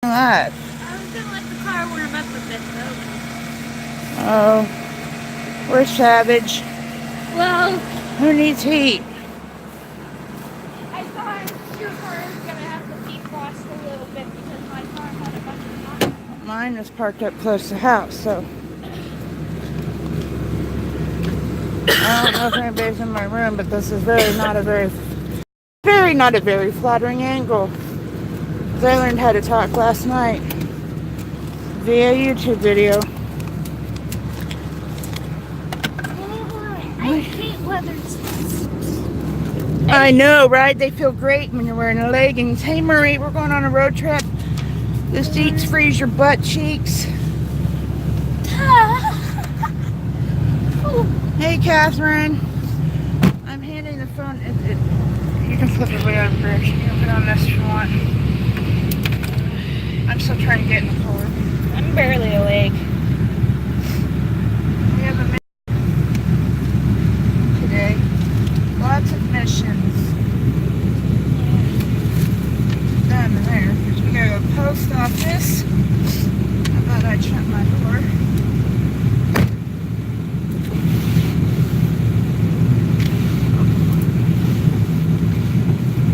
that? I was gonna let the car warm up a bit though. Oh, we're savage. Well, Who needs heat? I thought your car was gonna have to defrost a little bit because my car had a bunch of hot. Mine is parked up close to the house, so I don't know if anybody's in my room, but this is not a very flattering angle. I learned how to talk last night via YouTube video. I hate leather suits. I know, right? They feel great when you're wearing leggings. Hey, Marie, we're going on a road trip. The seats freeze your butt cheeks. Hey, Catherine. I'm handing the phone. You can flip it way over there. You can put on this if you want. I'm still trying to get in the car. I'm barely awake. We have a mission today. Lots of missions. Down there. We gotta go post office. I thought I'd shut my door.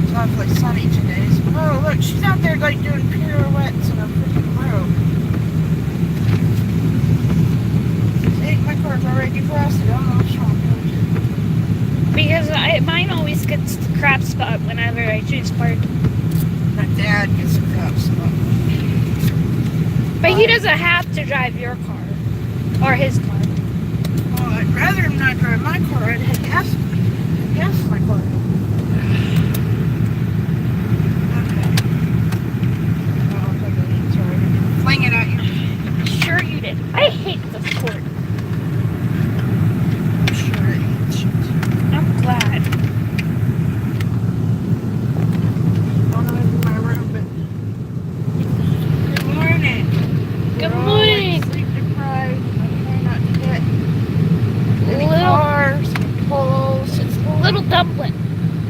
It's awfully sunny today. Oh, look, she's out there like doing pirouettes in a freaking robe. See, my car's already defrosted. I don't know what's wrong with it. Because mine always gets the crap spot whenever I choose park. My dad gets a crap spot. But he doesn't have to drive your car. Or his car. Well, I'd rather him not drive my car. I'd have gas in my car. Okay. Oh, sorry. Fling it at you. Sure you did. I hate this cord. I'm sure it eats shit. I'm glad. I don't know if it's my room, but good morning. Good We're all, morning. like, sleep deprived. I'm trying not to hit any Little- cars, poles. It's a little dumpling.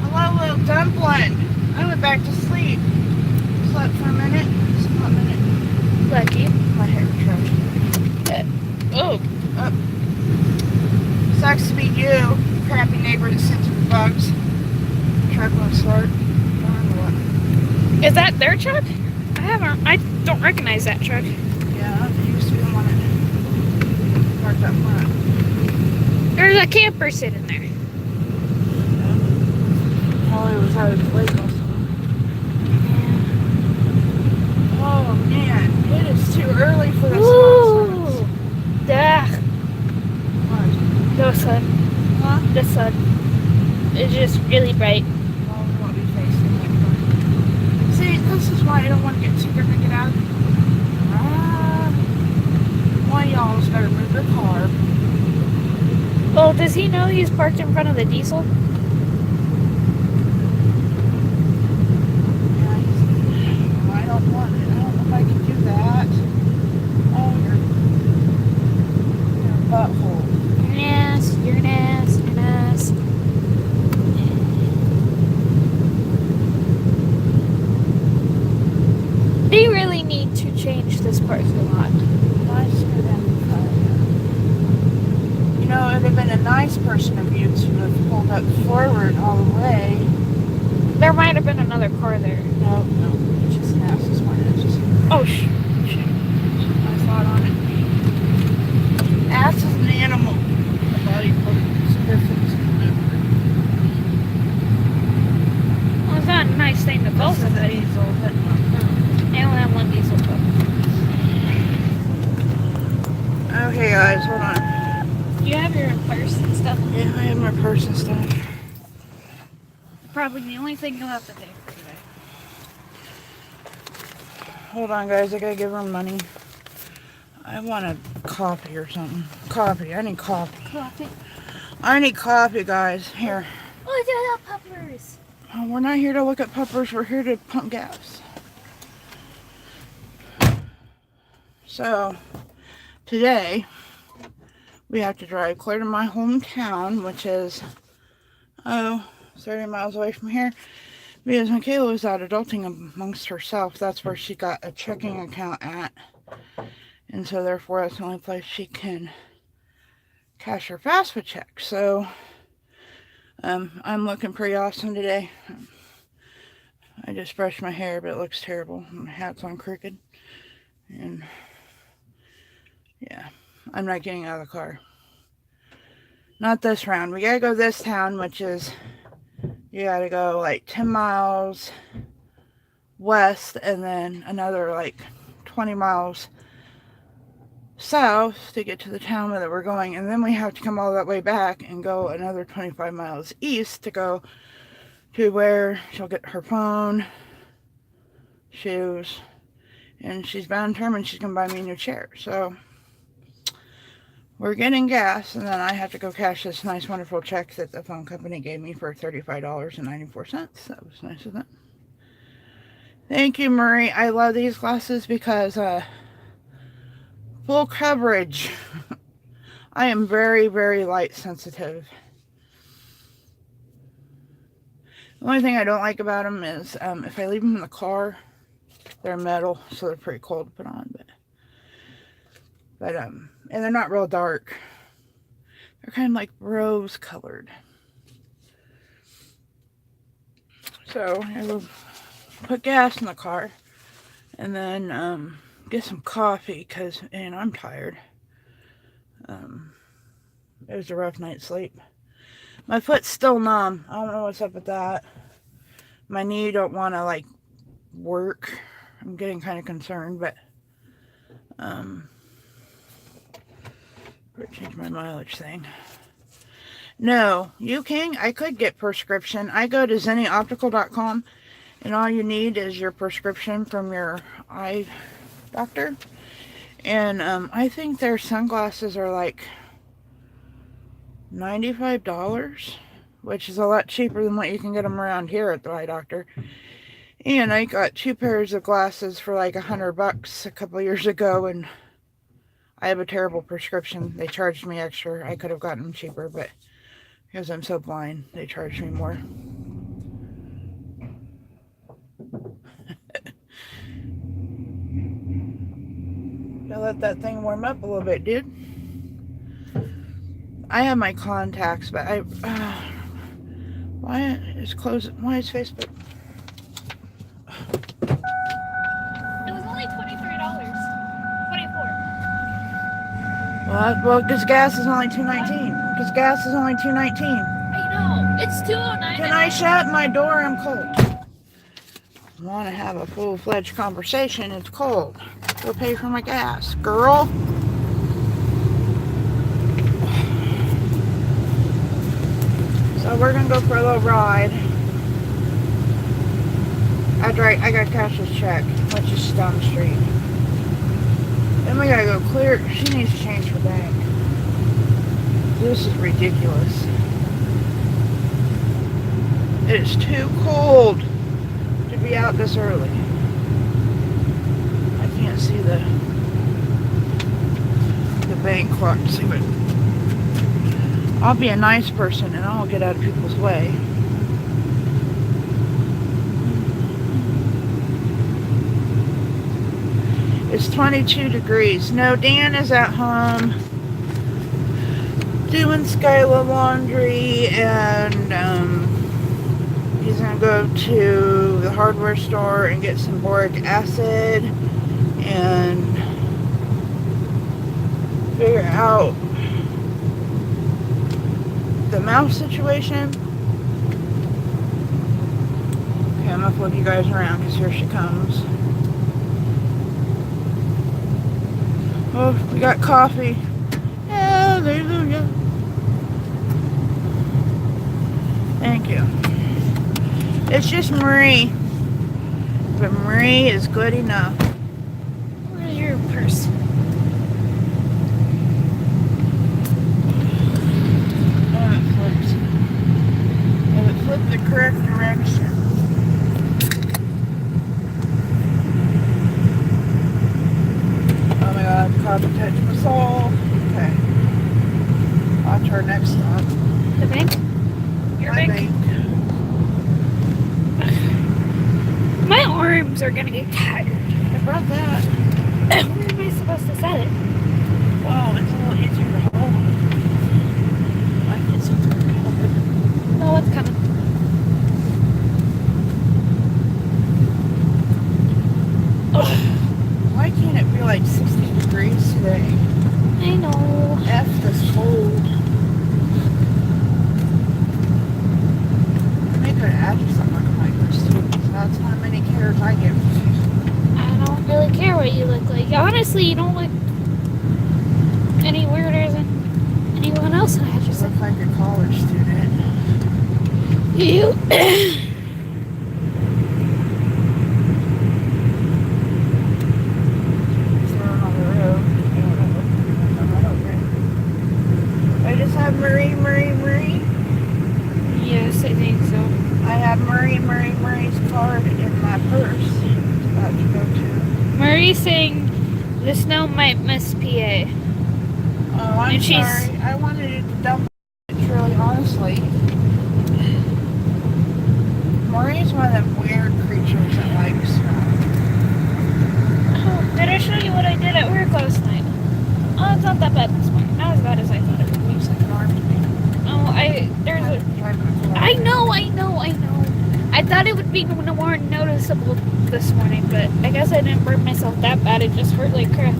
Hello, little dumpling. I went back to sleep. Slept for a minute. Slept a minute. Lucky. My hair trash. Oh. Sucks to be you, crappy neighbor that sends me bugs. Truck won't start. Is that their truck? I don't recognize that truck. Yeah, it used to be the one that parked up front. There's a camper sitting there. Holly was out of the lake also. Oh man, it is too early for the Ooh. Duh. What? No sun. Huh? The sun. It's just really bright. Well, we won't be facing that car. See, this is why I don't want to get too good to get out. Why y'all's better move your car. Well, does he know he's parked in front of the diesel? Yeah, I don't want it. I don't know if I can do that. Oh, your butthole. Yes, you're an ass, you're an ass. They really need to change this parking lot. Nice for them to try it. You know, it would have been a nice person of you to have pulled up forward all the way. There might have been another car there. No, it's just an ass this morning. It's just Oh, shit. my thought on it. Ass is an animal. The body part is different. Well, it's not a nice thing to call somebody. Diesel, but not I only have one diesel truck. okay, guys, hold on. You have your purse and stuff. Yeah, I have my purse and stuff. Probably the only thing you'll have to take for today. Hold on, guys. I gotta give her money. I want a coffee or something. Coffee. I need coffee. Coffee. I need coffee, guys. Here. Look at that peppers. Oh, we're not here to look at peppers. We're here to pump gas. So, today, we have to drive clear to my hometown, which is, 30 miles away from here. Because Michaela was out adulting amongst herself. That's where she got a checking account at. And so therefore that's the only place she can cash her FAFSA check. So I'm looking pretty awesome today. I just brushed my hair, but it looks terrible. My hat's on crooked. And yeah, I'm not getting out of the car. Not this round. We gotta go this town, which is, you gotta go like 10 miles west and then another like 20 miles south to get to the town that we're going. And then we have to come all that way back and go another 25 miles east to go to where she'll get her phone, shoes, and she's bound determined she's gonna buy me a new chair. So we're getting gas, and then I have to go cash this nice wonderful check that the phone company gave me for $35.94. That was nice of them. Thank you, Marie. I love these glasses because full coverage. I am very, very light sensitive. The only thing I don't like about them is if I leave them in the car, they're metal, so they're pretty cold to put on. But and they're not real dark. They're kind of like rose colored. So I will put gas in the car and then get some coffee because, man, I'm tired. It was a rough night's sleep. My foot's still numb. I don't know what's up with that. My knee don't want to like work. I'm getting kind of concerned, but change my mileage thing. No, you can. I could get prescription. I go to zennyoptical.com and all you need is your prescription from your eye doctor. And I think their sunglasses are like $95, which is a lot cheaper than what you can get them around here at the eye doctor. And I got 2 pairs of glasses for like $100 a couple years ago, and I have a terrible prescription. They charged me extra. I could have gotten them cheaper, but because I'm so blind, they charged me more. Gotta let that thing warm up a little bit, dude. I have my contacts, but why is Facebook? It was only $23. 24. Well, because gas is only $2.19. Because gas is only $2.19. I know. It's $2.09. Can I shut my door? I'm cold. I want to have a full-fledged conversation. It's cold. Go pay for my gas, girl. So we're gonna go for a little ride. After I got Cash's check, which is down the street. Then we gotta go clear. She needs to change her bank. This is ridiculous. It is too cold to be out this early. I can't see the bank clock to see, but I'll be a nice person and I'll get out of people's way. It's 22 degrees. No, Dan is at home doing Skyla laundry, and he's gonna go to the hardware store and get some boric acid and figure out the mouse situation. Okay, I'm gonna flip you guys around because here she comes. Oh, we got coffee. Hallelujah. Thank you. It's just Marie. But Marie is good enough. Where's your purse? If it flipped the correct direction. Oh my god, coffee touched my soul. Okay. Watch her next stop. The bank? Your My bank? bank. arms are gonna get tired. I brought that. Where am I supposed to set it? Wow, it's a little easier to hold. Like it's easier to hold it. Oh, it's coming. Why can't it be like 60 degrees today? I know. F this cold. I could add you something like this too. That's how many cares I give. I don't really care what you look like. Honestly, you don't look any weirder than anyone else I You just look like a college student. You. I just have Marie. Yes, I think so. I have Marie's card in my purse. It's about to go to. Marie's saying the snow might miss PA. Oh, I'm And she's- sorry. I wanted it to dump it, really, honestly. Marie's one of them weird creatures that likes snow. Oh, did I show you what I did at work last night? Oh, it's not that bad this morning. Not as bad as I thought it would be. Looks like an arm to me. Oh, there's a... I know. I thought it would be more noticeable this morning, but I guess I didn't burn myself that bad. It just hurt like crap.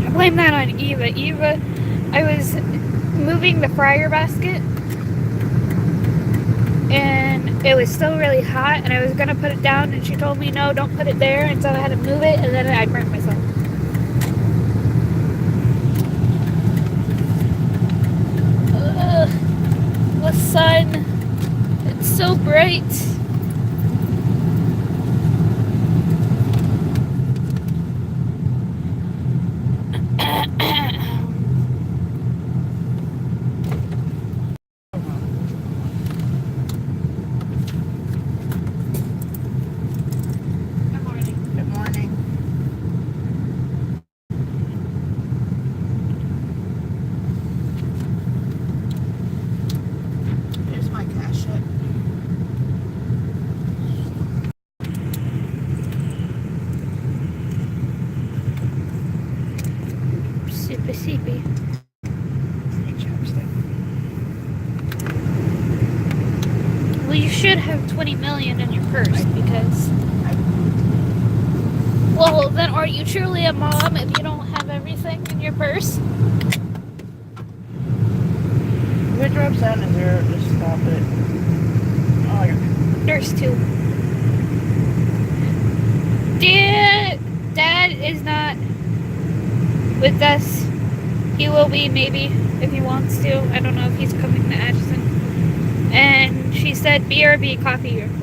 I blame that on Eva. I was moving the fryer basket, and it was still really hot, and I was gonna put it down, and she told me no, don't put it there, and so I had to move it, and then I burnt myself. The sun, it's so bright. Good morning. Here's my cash check. Super sleepy. Free chapstick. Well, you should have 20 million in your purse because. Well, then are you truly a mom if you don't have everything in your purse? If it drops down to zero, just stop it. Oh, you're good. There's two. Dad is not with us. He will be maybe if he wants to. I don't know if he's coming to Atchison. And she said BRB coffee or cold.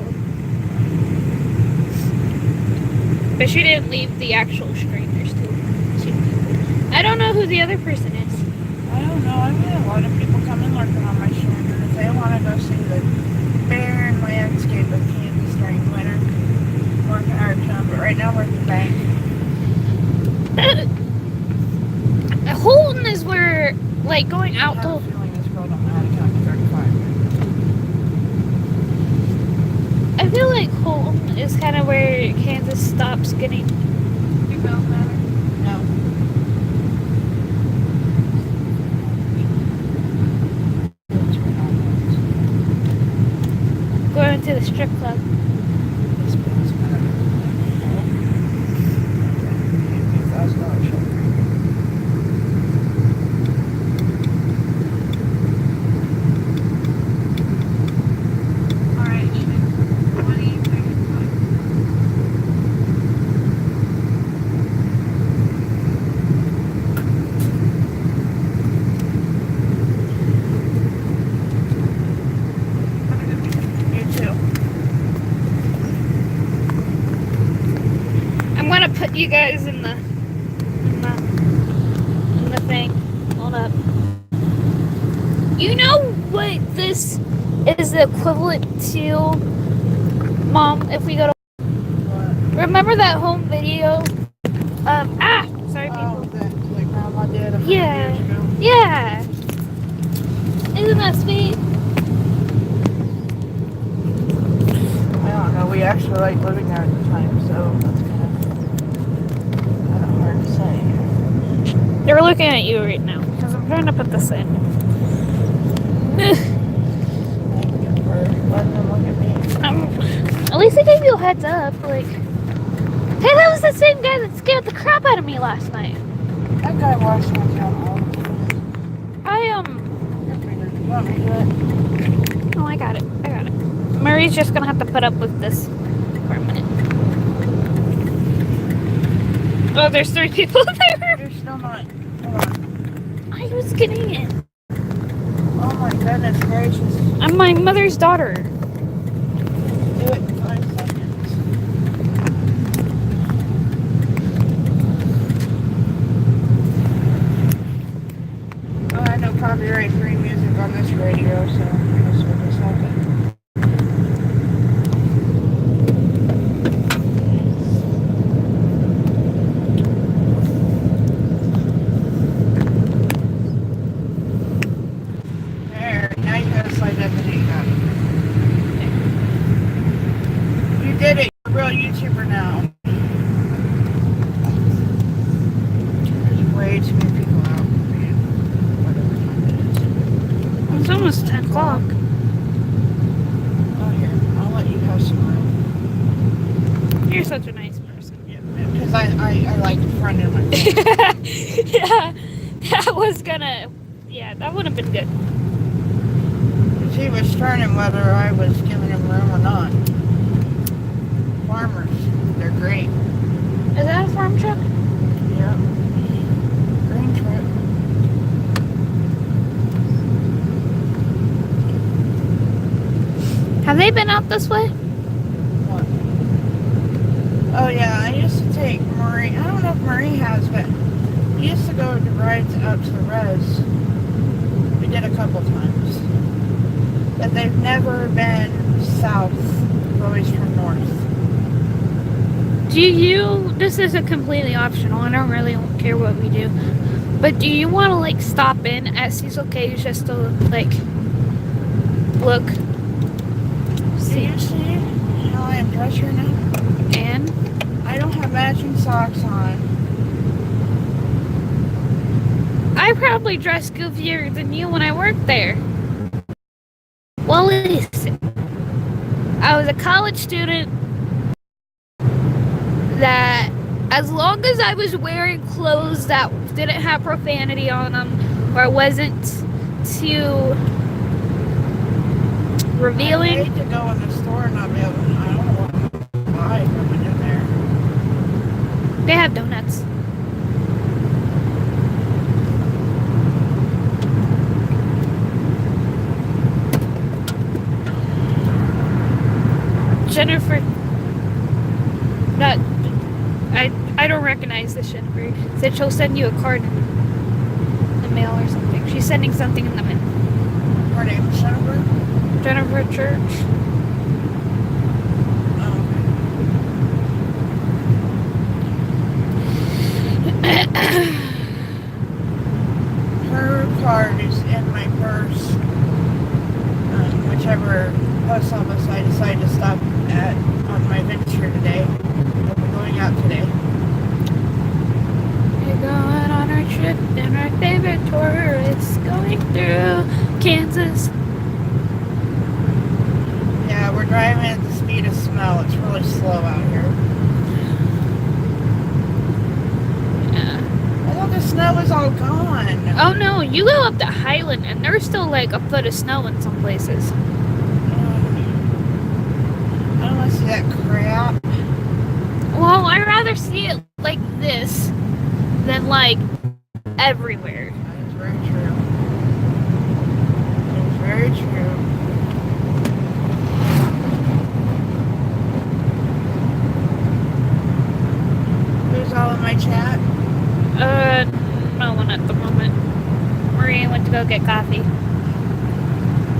But she didn't leave the actual screen. There's two people. I don't know who the other person is. I don't know. I've had a lot of people come in lurking on my stream, and if they want to go see the barren landscape of Kansas during winter, work in our town. But right now we're at the bank. Holton is where, like, going I out have a to. feeling this girl don't know how to count to 35. I feel like Holton is kind of where Kansas stops getting. You don't matter? No. Going to the strip club. This bills matter. $1,000 shoulder. Put you guys in the thing. Hold up. You know what this is the equivalent to, Mom? If we go to remember that home video? Sorry, people. That grandma did a few Yeah. years ago. Yeah. Isn't that sweet? you actually like living there at the time, so that's kind of hard to say. They're looking at you right now because I'm trying to put this in. Thank you for letting them look at me. At least I gave you a heads up. Like, hey, that was the same guy that scared the crap out of me last night. That guy watched my account all the time. You want me to do it? Oh, I got it. Murray's just gonna have to put up with this for a minute. Oh, there's 3 people there. You're still not. Hold on. I was getting it. Oh my goodness gracious. I'm my mother's daughter. Do it in 5 seconds. Oh, I know copyright-free music on this radio, so I guess we'll just have it. There, now you gotta slide that video down. You did it. You're a real YouTuber now. There's way too many people out. Man, whatever time it is. It's almost 10 o'clock. Oh, here. I'll let you have some room. You're such a nice person. Because I like the front end of my Yeah, that was gonna. Yeah, that would have been good. He was turning whether I was giving him room or not. Farmers, they're great. Is that a farm truck? Yeah. Green truck. Have they been out this way? What? Oh yeah, I used to take Marie. I don't know if Marie has, but he used to go to rides out to the res. We did a couple times. But they've never been south. They've always from north. Do you? This is a completely optional. I don't really care what we do. But do you want to like stop in at Cecil Caves just to like look? Do See you see how I am dressed right now? and I don't have matching socks on. I probably dressed goofier than you when I worked there. Well, listen. I was a college student that, as long as I was wearing clothes that didn't have profanity on them or wasn't too revealing. I hate to go in the store and not be able to. I don't know what to buy coming in there. They have donuts. Jennifer, not, I don't recognize this Jennifer. Said she'll send you a card in the mail or something. She's sending something in the mail. Her name is Jennifer? Jennifer Church. Oh, her card is in my purse. Whichever post office I decide to stop at on my venture today. We'll be going out today. We're going on our trip and our favorite tour is going through Kansas. Yeah, we're driving at the speed of smell. It's really slow out here. Yeah. I thought the snow was all gone. Oh no, you go up to Highland and there's still like a foot of snow in some places. I don't want to see that crap. Well, I'd rather see it like this than like everywhere. That is very true. That is very true. Who's all in my chat? No one at the moment. Maria went to go get coffee.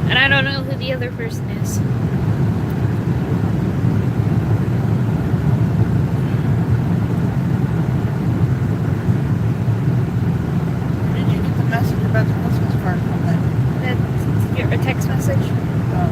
And I don't know who the other person is. Did you get the message about the Christmas party from them? That's a text message. Oh.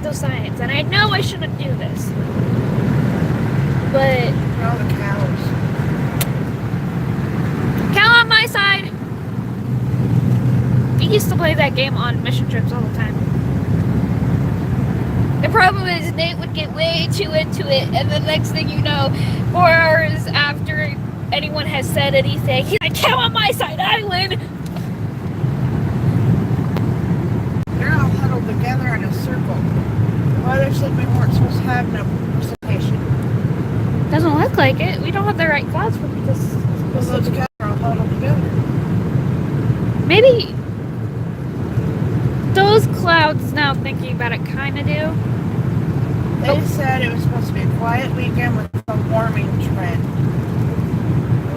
vital signs, and I know I shouldn't do this. But All the cows. cow on my side. We used to play that game on mission trips all the time. The problem is Nate would get way too into it, and the next thing you know, 4 hours after anyone has said anything, he's like, cow on my side, I win. They're all huddled together in a circle. The weather said we weren't supposed to have no precipitation. Doesn't look like it. We don't have the right clouds for this. Well, those cows are all huddled together. Maybe those clouds, now thinking about it, kind of do. They said it was supposed to be a quiet weekend with a warming trend.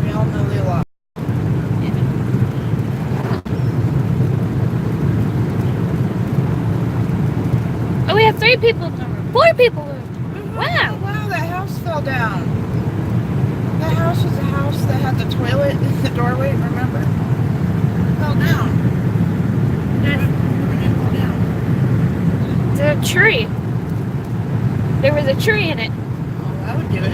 We all know they lied. Oh, we have 3 people in the room. 4 people in the room. Wow. Oh, wow, that house fell down. That house was the house that had the toilet in the doorway, remember? It fell down. The tree. There was a tree in it. Oh, that would do it.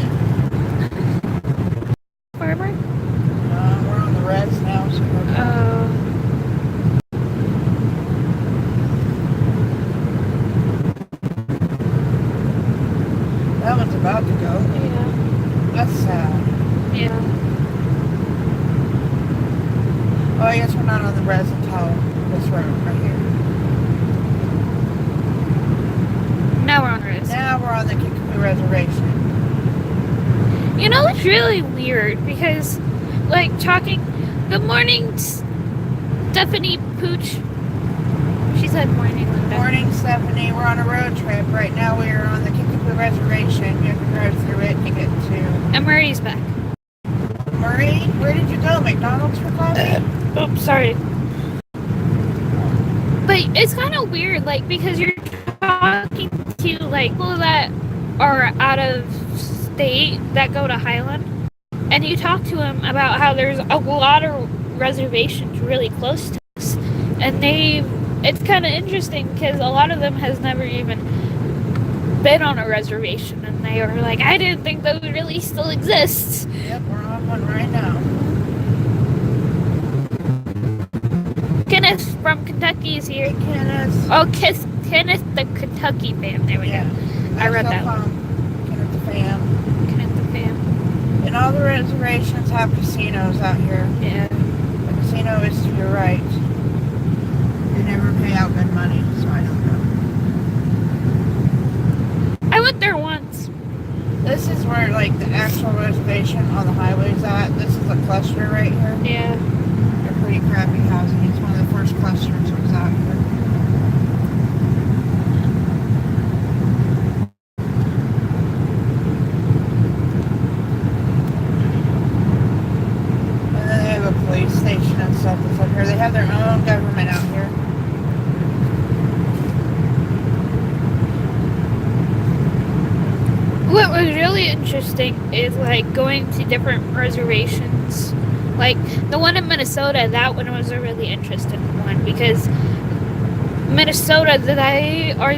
Farmer? We're on the res now, so that one's about to go. Yeah. That's sad. Yeah. Oh, I guess we're not on the res until this road right here. Now we're on res. Now we're on the Kickapoo Reservation. You know, it's really weird because, like, talking. Good morning, Stephanie Pooch. She said morning, Linda. Morning, Stephanie. We're on a road trip. Right now we are on the Kickapoo Reservation. You have to drive through it to get to... And Murray's back. Murray, where did you go? McDonald's for coffee? Oops, sorry. But it's kind of weird, like, because you're talking to, like, people that are out of state that go to Highland, and you talk to them about how there's a lot of reservations really close to us, and it's kind of interesting because a lot of them has never even been on a reservation, and they were like, I didn't think those really still exist. Yep, we're on one right now. Kenneth from Kentucky is here. Kenneth. Oh, Kenneth the Kentucky fan. There we go. I read that one. Kenneth the fan. Kenneth the fan. And all the reservations have casinos out here. Yeah. The casino is to your right. They never pay out good money, so I don't know. I went there once. This is where, like, the actual reservation on the highway's at. This is a cluster right here. Yeah. They're pretty crappy housing. It's one of the first clusters that was out here. And then they have a police station and stuff that's up here. They have their own government out here. What was really interesting is, like, going to different reservations. Like, the one in Minnesota, that one was a really interesting one because Minnesota, they are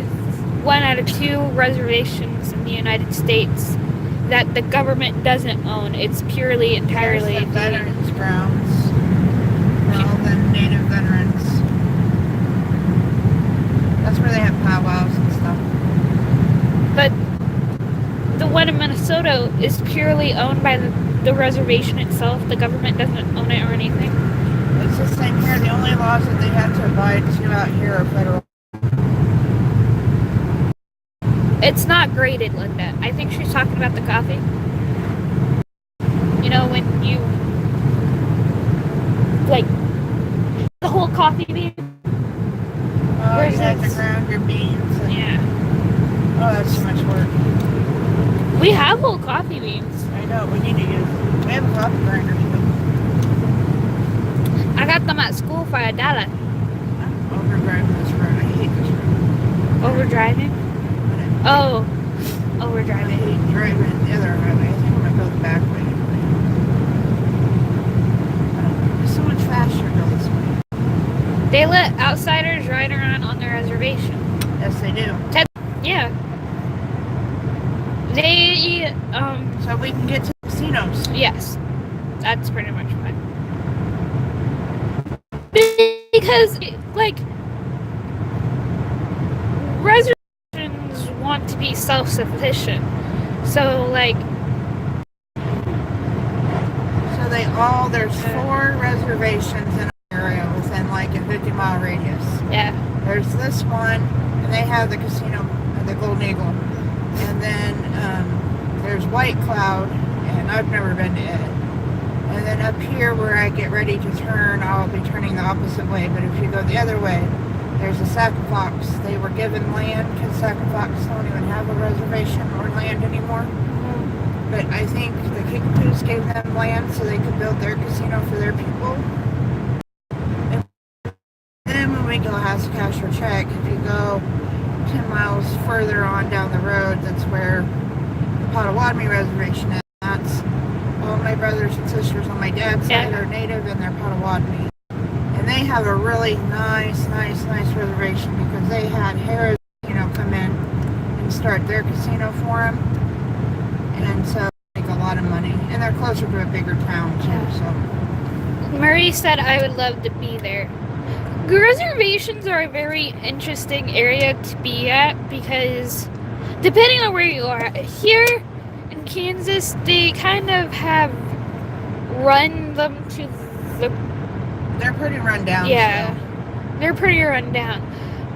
one out of 2 reservations in the United States that the government doesn't own. It's purely, entirely... There's the veterans grounds for all the native veterans. That's where they have powwows and stuff. But the one in Minnesota is purely owned by the reservation itself. The government doesn't own it or anything. It's the same here. The only laws that they have to abide to out here are federal. It's not graded, Linda. I think she's talking about the coffee. You know, when you, like, the whole coffee bean. Oh, you have to ground your beans. And, Yeah. oh, that's too much work. We have whole coffee beans. I know. We need to use. We have a coffee grinder too. I got them at school for $1. I'm overdriving this road. I hate this road. Overdriving? Oh, I overdriving. hate driving the other highway. I think I'm gonna go the back way. It's so much faster to go this way. They let outsiders ride around on their reservation. Yes, they do. Yeah, yeah. They, So we can get to the casinos. yes. That's pretty much fine. Because, like, reservations want to be self-sufficient. So, like... So there's 4 reservations in our area within like a 50-mile radius. Yeah. There's this one, and they have the casino, the Golden Eagle. And then there's White Cloud, and I've never been to it. And then up here where I get ready to turn, I'll be turning the opposite way. But if you go the other way, there's a Sac and Fox. They were given land because Sac and Fox don't even have a reservation or land anymore. But I think the Kickapoos gave them land so they could build their casino for their people. And then when we go ask cash or check, if you go 10 miles further on down the road, that's where the Potawatomi Reservation is. That's all my brothers and sisters on my dad's side are native and they're Potawatomi. And they have a really nice reservation because they had Harris, come in and start their casino for them. And so they make a lot of money. And they're closer to a bigger town too, so. Murray said I would love to be there. Reservations are a very interesting area to be at because depending on where you are, here in Kansas, they kind of have run them to the... They're pretty run down. Yeah, still. They're pretty run down.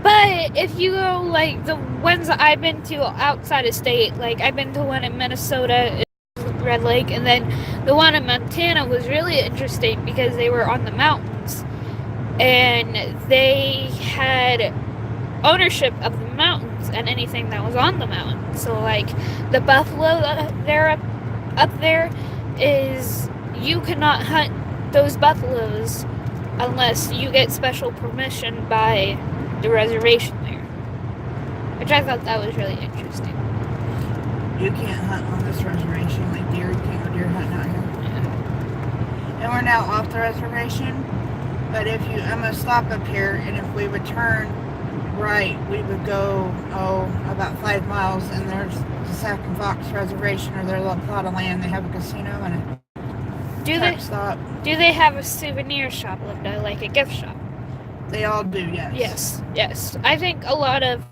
But if you go, like, the ones that I've been to outside of state, like, I've been to one in Minnesota, Red Lake, and then the one in Montana was really interesting because they were on the mountains. And they had ownership of the mountains and anything that was on the mountain. So, like, the buffalo they're up there is you cannot hunt those buffaloes unless you get special permission by the reservation there, which I thought that was really interesting. You can't hunt on this reservation like deer. You can't go deer hunting out here. Yeah. And we're now off the reservation, but I'm going to stop up here, and if we would turn right, we would go, about 5 miles, and there's the Sac and Fox Reservation, or their little plot of land. They have a casino and a truck stop. Do they have a souvenir shop, Linda, like a gift shop? They all do, yes. Yes. I think a lot of...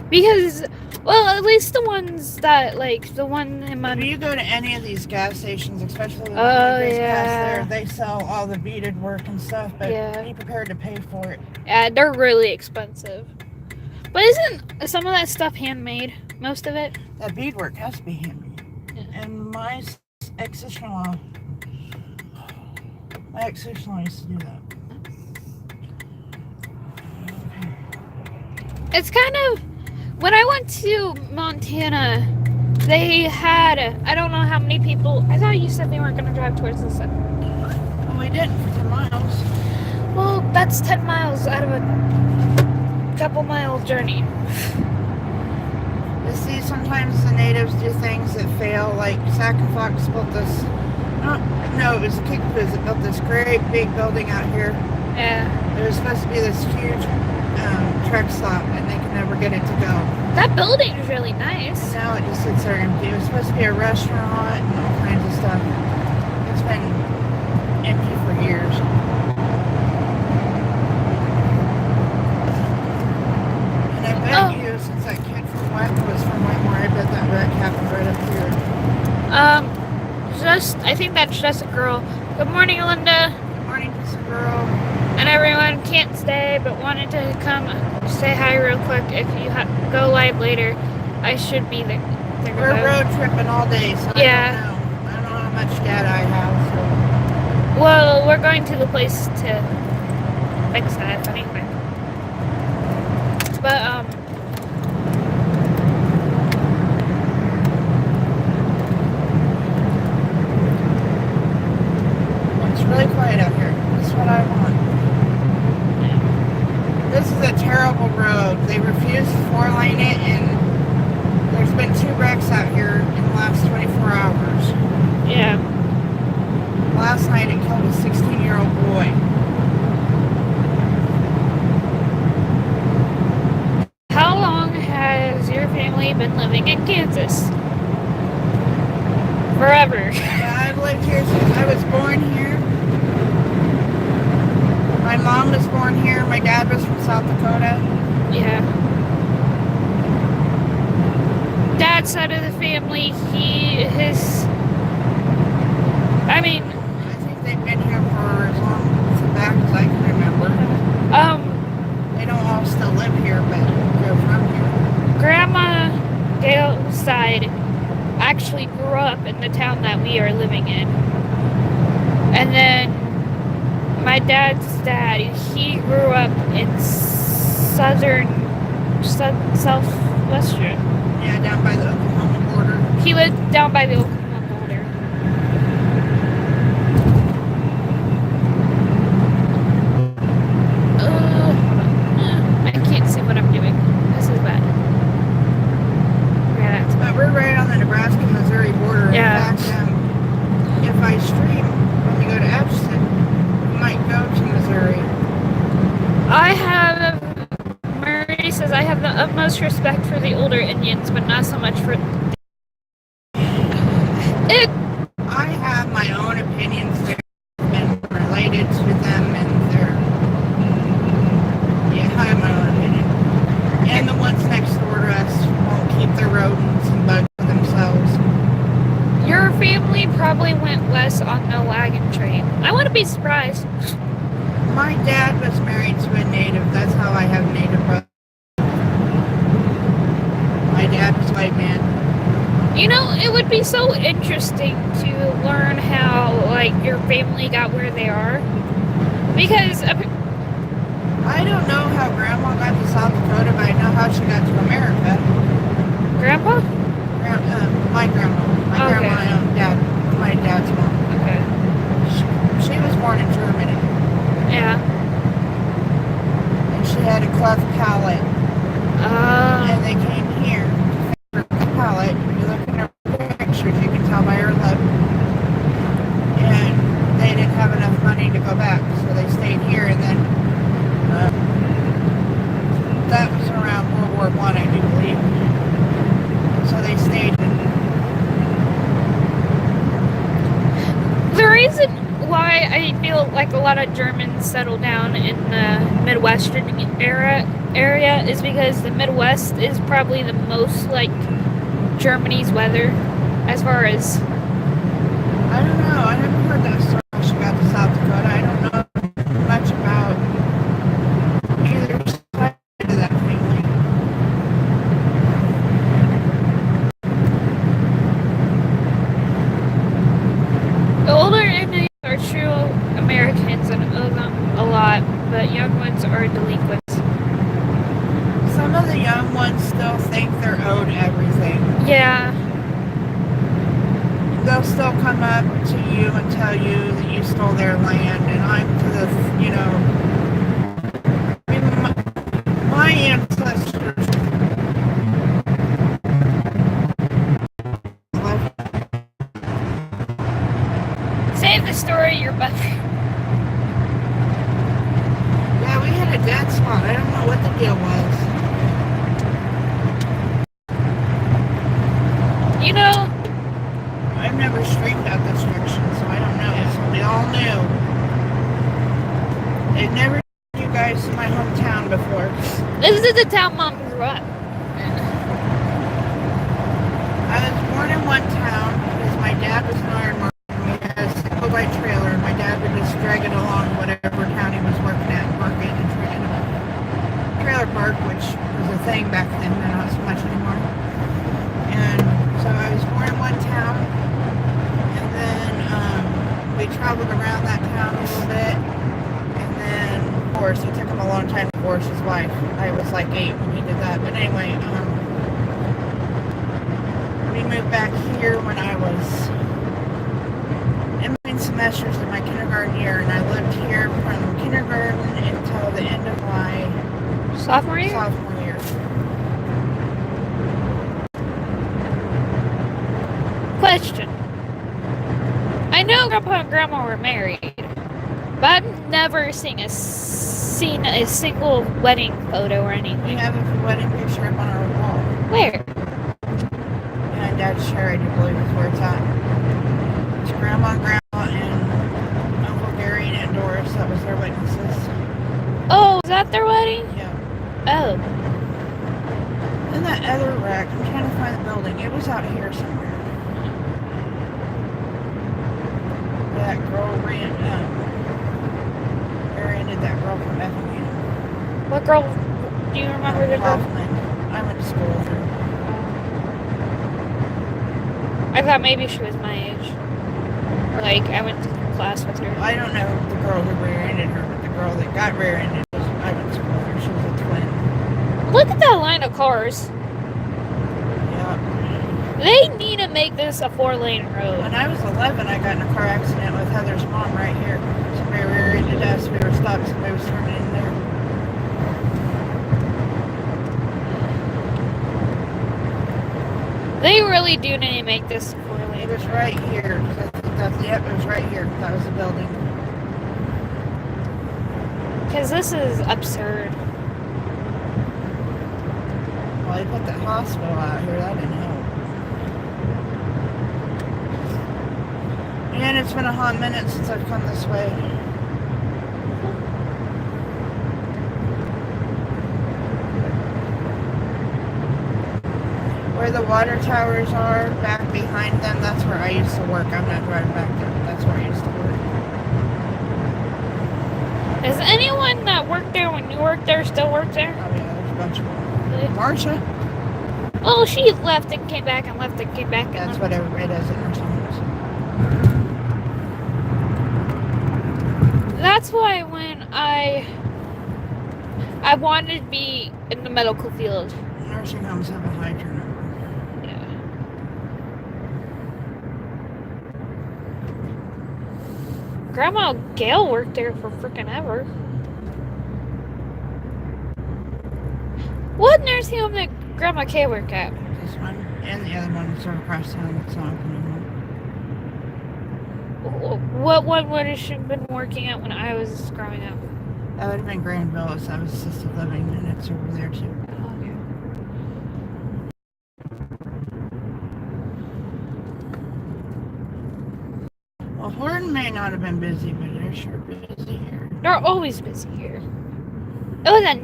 Because, well, at least the ones that, like, the one in my... If you go to any of these gas stations, especially the gas there, they sell all the beaded work and stuff, but be prepared to pay for it. Yeah, they're really expensive. But isn't some of that stuff handmade? Most of it? That beadwork has to be handmade. Yeah. And my ex-sister-in-law used to do that. It's kind of... When I went to Montana, they had... I don't know how many people... I thought you said they weren't going to drive towards the sun. Well, we didn't for 10 miles. Well, that's 10 miles out of a couple-mile journey. You see, sometimes the natives do things that fail, like Sac and Fox built this... No, it was the Kickapoos that built this great big building out here. Yeah. It was supposed to be this huge truck stop, and they could never get it to go. That building is really nice. And now it just sits there empty. It was supposed to be a restaurant and all kinds of stuff. It's been empty for years. And I bet you, since that kid from was from Whitemore, I bet that wreck happened right up here. I think that's just a girl. Good morning, Linda. Good morning, just a girl. And everyone can't stay, but wanted to come say hi real quick. If you go live later, I should be there. We're road tripping all day, so I don't know how much data I have. So. Well, we're going to the place to fix that, if anything. But, it's really quiet out here. That's what I want. This is a terrible road. They refuse to 4-lane it, and there's been 2 wrecks out here in the last 24 hours. Yeah. Last night it killed a 16-year-old boy. How long has been living in Kansas. Forever. Yeah, I've lived here since I was born here. My mom was born here. My dad was from South Dakota. Yeah. Dad's side of the family, I mean, I think they've been here for as long back as I can remember. They don't all still live here, but they're from here. Grandma Gail's side actually grew up in the town that we are living in. And then my dad's dad, he grew up in southwestern. Yeah, down by the Oklahoma border. He lived down by the Oklahoma border. I can't see what I'm doing. This is bad. Yeah, that's But we're right on the Nebraska-Missouri border. Yeah. In fact, if I stream when we go to Epson, we might go to Missouri. Murray says, I have the utmost respect for the older Indians, but not so much for it. I have my own opinions there and related to them and their... Yeah, I have my own opinion. And the ones next door to us won't keep their rodents and bugs to themselves. Your family probably went west on the wagon train. I wouldn't be surprised. My dad was married to a native. That's how I have native brothers. My dad was a white man. You know, it would be so interesting to learn how, like, your family got where they are. Because I don't know how Grandma got to South Dakota, but I know how she got to America. Grandpa? My grandma. My dad's mom. Okay. She was born in Germany. Yeah. And she had a cleft palate. And they came here to fix her palate. If you look in her pictures, you can tell by her lip. And they didn't have enough money to go back, so they stayed here. And then that was around World War I do believe. So they stayed. The reason why I feel like a lot of Germans settle down in the Midwestern area is because the Midwest is probably the most like Germany's weather as far as... I don't know. I never heard that story when she got to South Dakota. I don't know much about either side of that family. The older Indians are true Americans and owe them a lot, but young ones are delinquents. Some of the young ones still think they're owed everything. Yeah. They'll still come up to you and tell you that you stole their land, and I'm to the, I mean, my ancestors Save the story, your mother. Yeah, we had a dead spot. I don't know what the deal was. You know, I've never streamed out this direction, so I don't know. So we all knew. They've never seen you guys in my hometown before. this is the town Mom grew up. I was born in one town because my dad was an ironworker. He had a single white trailer, and my dad would just drag it along whatever town he was working at and park it in a trailer park, which was a thing back then, but not so much anymore. And so I was born in one town, and then we traveled around that town a little bit, and then, of course, it took him a long time to divorce his wife. I was like 8 when he did that, but anyway, we moved back here when I was in between semesters in my kindergarten year, and I lived here from kindergarten until the end of my Sophomore year? sophomore year. Question. I know Grandpa and Grandma were married, but I've never seen a single wedding photo or We anything. have a wedding picture up on our wall. Where? dad's chair, I do believe is where it's at. It's Grandma, and Uncle Gary and Aunt Doris. That was their witnesses. Oh, is that their wedding? Yeah. Oh. And that other wreck, I'm trying to find the building. It was out here somewhere. That girl rear-ended that girl from Effingham. What girl? Do you remember the girl? I went to school with her. I thought maybe she was my age. Or like I went to class with her. I don't know the girl who rear-ended her, but the girl that got rear-ended was, I went to school with her. She was a twin. Look at that line of cars. Yeah. They need to make this a 4-lane road. When I was 11, I got in a car accident with Heather's mom right here. Somebody rear-ended us. We were stopped. Somebody was turning in there. They really do need to make this 4-lane. It was right here. Yep, it was right here. That was the building. Because this is absurd. Well, they put the hospital out here. That didn't help. And it's been a hot minute since I've come this way. Where the water towers are, back behind them, that's where I used to work. I'm not driving back there, but that's where I used to work. Does anyone that worked there when you worked there still work there? Oh yeah, there's a bunch of them. Marsha? Oh, she left and came back and left and came back. That's what everybody does at nursing homes. That's why when I wanted to be in the medical field. Nursing homes have a high turnover. Yeah. Grandma Gail worked there for freaking ever. What nursing home did Grandma Kay work at? This one and the other one sort of across town. That's not anymore. What one would she have been working at when I was growing up? That would have been Grand Villas. That was assisted living, and it's over there too. Okay. Well, Horton may not have been busy, but they're sure busy here. They're always busy here. It was a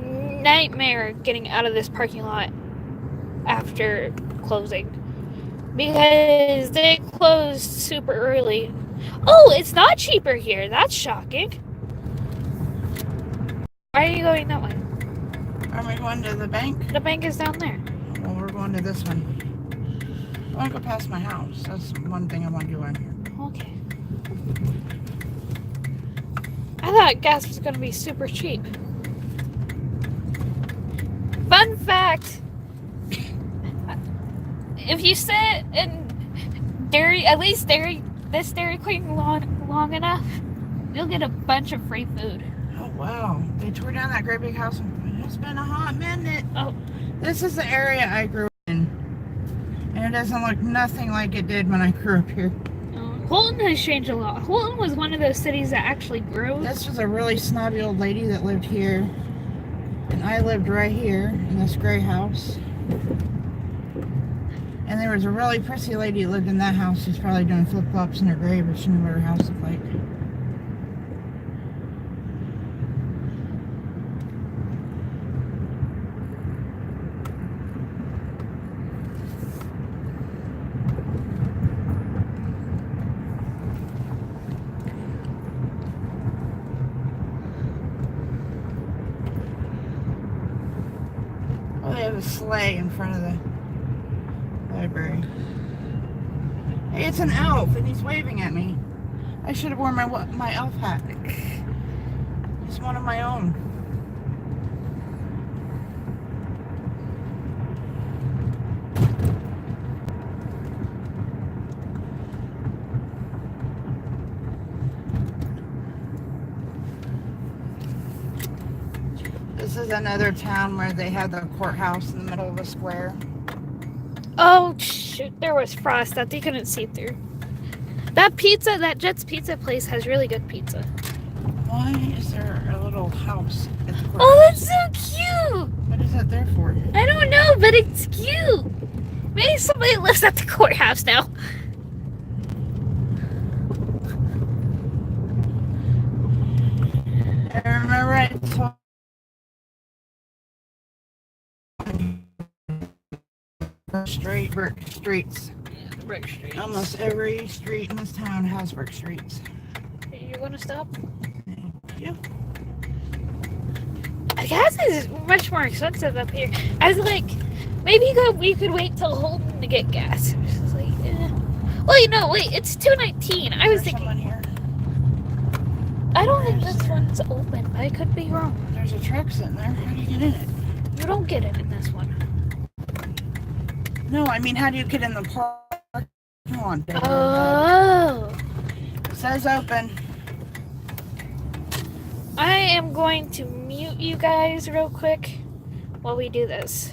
nightmare getting out of this parking lot after closing. Because they closed super early. Oh, it's not cheaper here. That's shocking. Why are you going that way? Are we going to the bank? The bank is down there. Well, we're going to this one. I want to go past my house. That's one thing I want to do on here. Okay. I thought gas was going to be super cheap. Fun fact. If you sit in this Dairy Queen long enough, you'll get a bunch of free food. Oh, wow. They tore down that great big house. It's been a hot minute. Oh. This is the area I grew in. And it doesn't look nothing like it did when I grew up here. Holton has changed a lot. Holton was one of those cities that actually grew. This was a really snobby old lady that lived here. And I lived right here in this gray house. And there was a really prissy lady that lived in that house. She's probably doing flip-flops in her grave, but she knew what her house looked like. Oh, they have a sleigh in front of the library. Hey, it's an elf, and he's waving at me. I should have worn my elf hat. It's one of my own. This is another town where they had the courthouse in the middle of a square. Oh, shoot. There was frost that they couldn't see through. That Jet's Pizza place has really good pizza. Why is there a little house at the courthouse? Oh, that's so cute. What is that there for? I don't know, but it's cute. Maybe somebody lives at the courthouse now. I remember I told straight brick streets. Yeah, the brick streets. Almost every street in this town has brick streets. You're gonna stop? Yeah. Gas is much more expensive up here. I was like, maybe we could wait till Holden to get gas. I was like, eh. Well, you know, wait, it's 219. I was There's thinking. someone here. I don't think this one's open. I could be wrong. There's a truck sitting there. How do you get in it? You don't get in this one. No, I mean, how do you get in the park? Come on, baby. Oh. It says open. I am going to mute you guys real quick while we do this.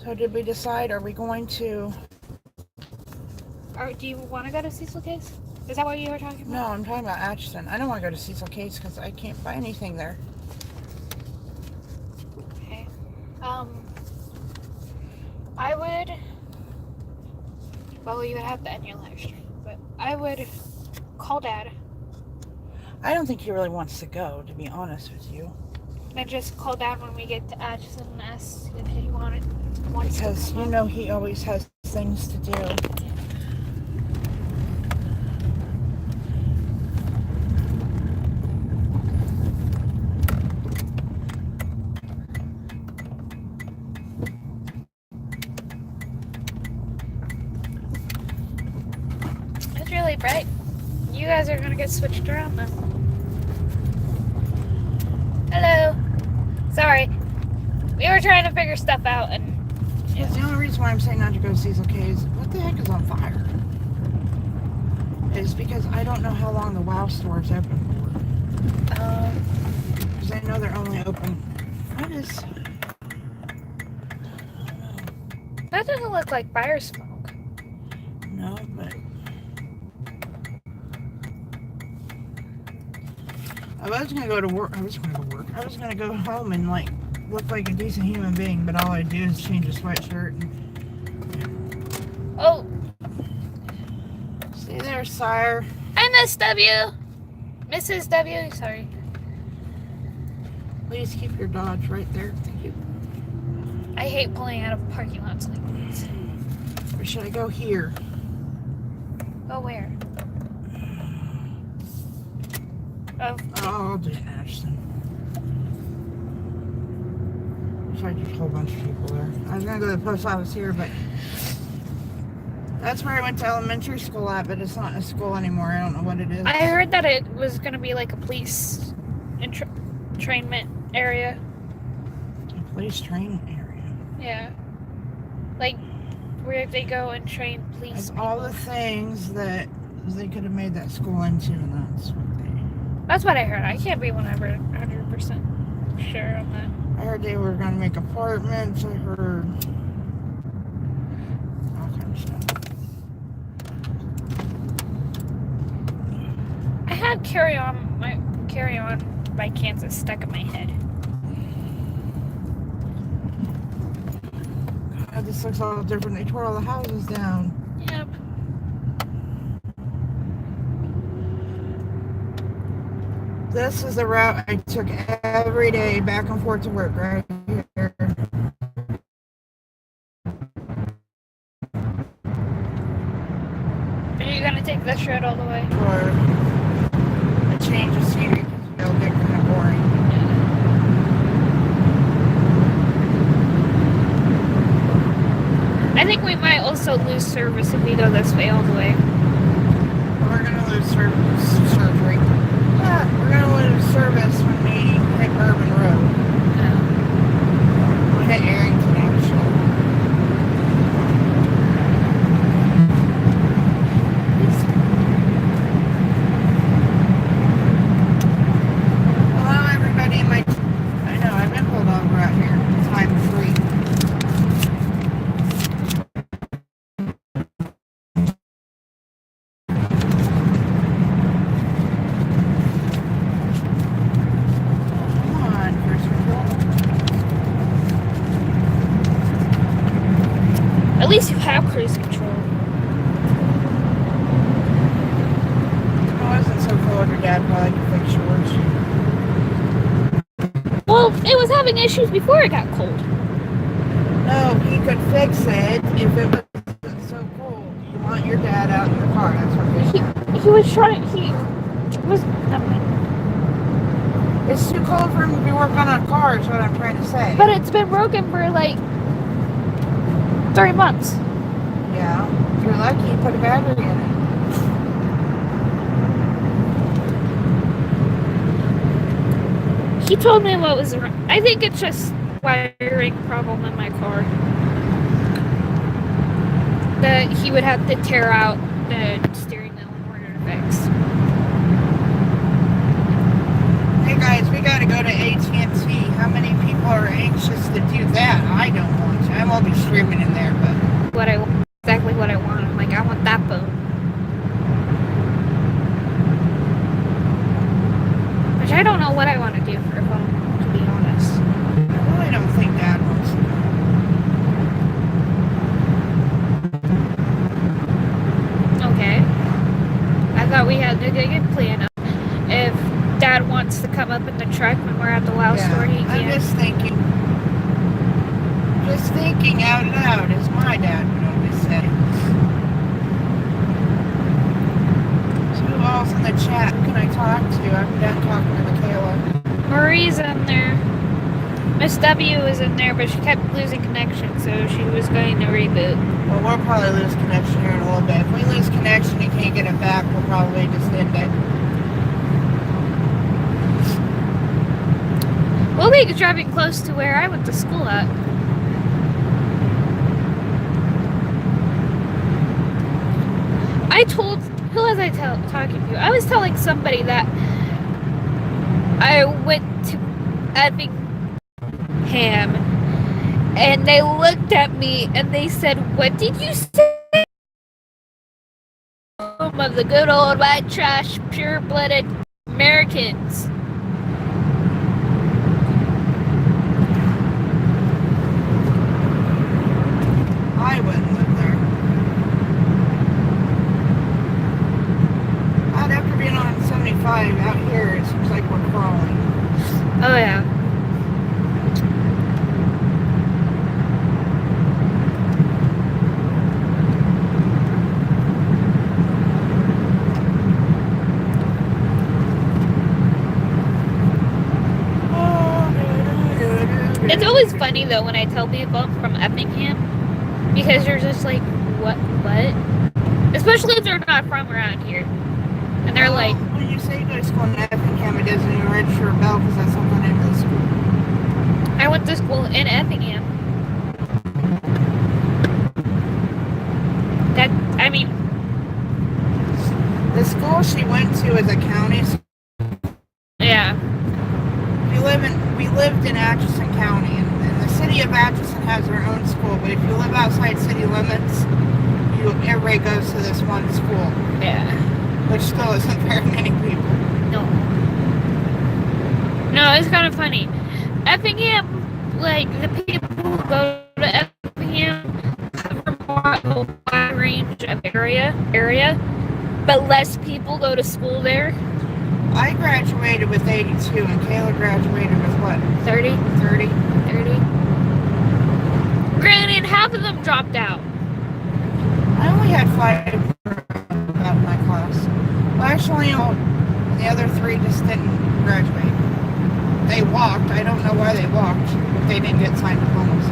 So did we decide, are we going to... Or do you want to go to Cecil Case? Is that what you were talking about? No, I'm talking about Atchison. I don't want to go to Cecil Case because I can't buy anything there. Okay. I would... Well, you would have to end your live stream, but I would call Dad. I don't think he really wants to go, to be honest with you. And just call Dad when we get to Atchison and ask if he wants Because, to you know, he always has things to do. It's really bright. You guys are gonna get switched around then. Hello. Sorry. We were trying to figure stuff out and... Because the only reason why I'm saying not to go to Cecil Case, what the heck is on fire? Is because I don't know how long the WoW store is open for. Because I know they're only open... What is... That doesn't look like fire smoke. No, but... I was gonna go to work. I was gonna go home and like look like a decent human being, but all I do is change a sweatshirt. And... Oh. See there, sire. Hi, Miss W. Mrs. W. Sorry. Please keep your Dodge right there. Thank you. I hate pulling out of parking lots like this. Or should I go here? Go where? Oh. I'll do Ashton. There's like just a whole bunch of people there. I was gonna go to the post office here, but that's where I went to elementary school at, but it's not a school anymore. I don't know what it is. I heard that it was gonna be like a police entrainment area. A police training area. Yeah. Like where they go and train police. It's all the things that they could have made that school into, and That's what I heard. I can't be 100% sure on that. I heard they were going to make apartments. I heard all kind of stuff. I had Carry On by Kansas stuck in my head. God, this looks all different. They tore all the houses down. Yep. This is the route I took every day back and forth to work right here. Are you gonna take this road all the way? For a change of scenery because it'll get kind of boring. I think we might also lose service if we go this way all the way. We're going to lose surgery. Yeah, we're going to lose service when we hit Urban Road. We hit Arrington, actually. Hello, everybody. I know, I've been pulled over out here. Time free. At least you have cruise control. I wasn't so cold. Your dad probably could fix yours. Well, it was having issues before it got cold. No, he could fix it if it wasn't so cold. You want your dad out in the car. That's what He was trying. He was. Never mind. It's too cold for him to be working on a car. Is what I'm trying to say. But it's been broken for like 3 months. Yeah, if you're lucky, you put a battery in it. He told me what was wrong. I think it's just wiring problem in my car. That he would have to tear out the steering wheel in order to fix. Hey guys, we gotta go to AT&T. How many people are anxious to do that? I don't want to. I won't be streaming in there, but exactly what I want. I'm like, I want that phone. Which I don't know what I want to do for a phone, to be honest. I really don't think Dad wants to. Okay. I thought we had a good plan. If Dad wants to come up in the truck when we're at the WoW store, he can. I'm just thinking out loud, as my dad would always say. So who else in the chat can I talk to? I'm done talking to Michaela. Marie's in there. Miss W was in there, but she kept losing connection, so she was going to reboot. Well, we'll probably lose connection here in a little bit. If we lose connection and can't get it back, we'll probably just end it. We'll be driving close to where I went to school at. Who was I talking to? I was telling somebody that I went to Effingham, and they looked at me and they said, "What did you say?" Home of the good old white trash, pure-blooded Americans. I wouldn't live there. After being on 75 out here, it seems like we're crawling. Oh yeah. It's always funny though when I tell people I'm from Effingham, because they're just like, what? Especially if they're not from around here. And they're like... When you say you go to school in Effingham, it doesn't even register a bell because that's not the name of the school. I went to school in Effingham. The school she went to is a county school. Yeah. We lived in Atchison County, and the city of Atchison has their own school, but if you live outside city limits, everybody goes to this one school. Yeah. Which still isn't very many people. No, it's kind of funny. Effingham, like, the people who go to Effingham cover more of a wide range of area, but less people go to school there. I graduated with 82, and Kayla graduated with what? 30. 30. Granted, half of them dropped out. I only had 5 out of my class. Well, actually, the other 3 just didn't graduate. They walked. I don't know why they walked, but they didn't get signed diplomas.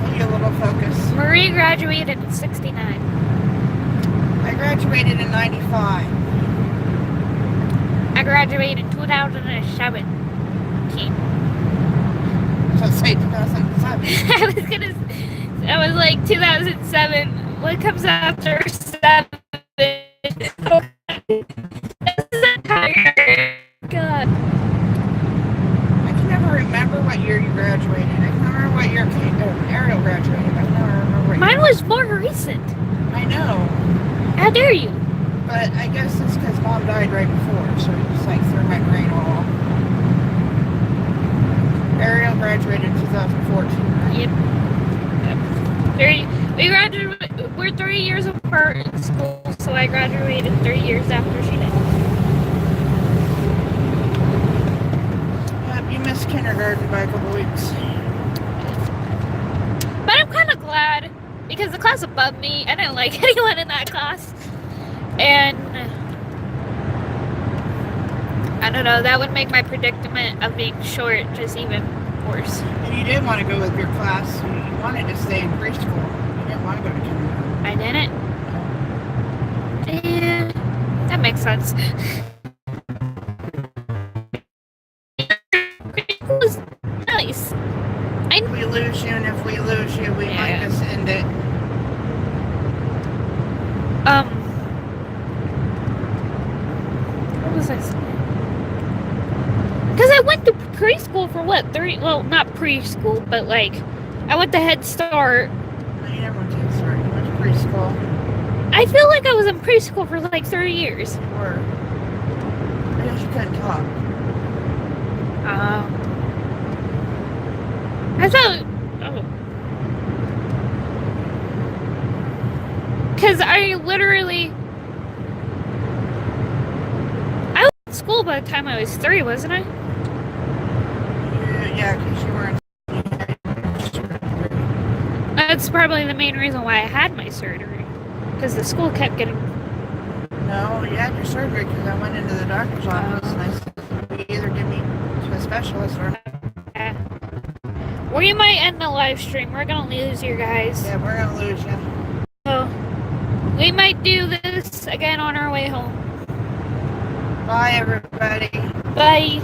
Maybe a little focus. Marie graduated in 69. I graduated in 95. I graduated in 2017. So say 2007. I was like 2007. What comes after 7? God. I can never remember what year you graduated. I can remember what year Ariel graduated. I can never remember what Mine year. was more recent. I know. How dare you? But I guess it's because Mom died right before, so it just like threw my brain all off. Ariel graduated in 2014, right? Yep. We're 3 years apart in school, so I graduated 3 years after she did. Yep, you missed kindergarten by a couple weeks. But I'm kind of glad, because the class above me, I didn't like anyone in that class. And I don't know, that would make my predicament of being short just even worse. And you did want to go with your class. You wanted to stay in preschool. You didn't want to go to kindergarten. I didn't. Yeah, that makes sense. Preschool was nice. If we lose you, and if we lose you, we might just end it. Because I went to preschool for what? Well, not preschool, but like, I went to Head Start. No, you never went to Head Start. You went to preschool. I feel like I was in preschool for like 30 years. You were. Because you couldn't talk. I thought. Oh. Because I literally. I was in school by the time I was 3, wasn't I? Yeah, because you were in. That's probably the main reason why I had my surgery. Because the school kept getting. No, you had your surgery because I went into the doctor's office and I said, you either give me to a specialist or. We might end the live stream. We're gonna lose you guys. Yeah, we're gonna lose you. So, we might do this again on our way home. Bye, everybody. Bye.